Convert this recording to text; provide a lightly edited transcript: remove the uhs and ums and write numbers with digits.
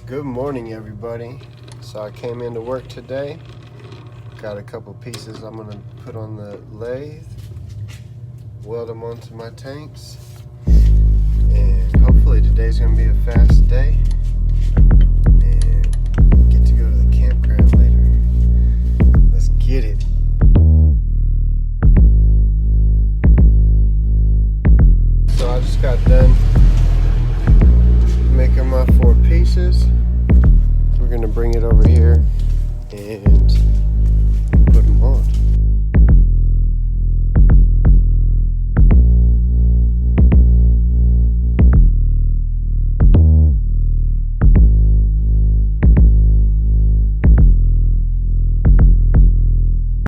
Good morning, everybody. So I came into work today, got a couple pieces I'm gonna put on the lathe, weld them onto my tanks, and hopefully today's gonna be a fast day and get to go to the campground later. Let's get it. So I just got done making my 4 pieces. We're gonna bring it over here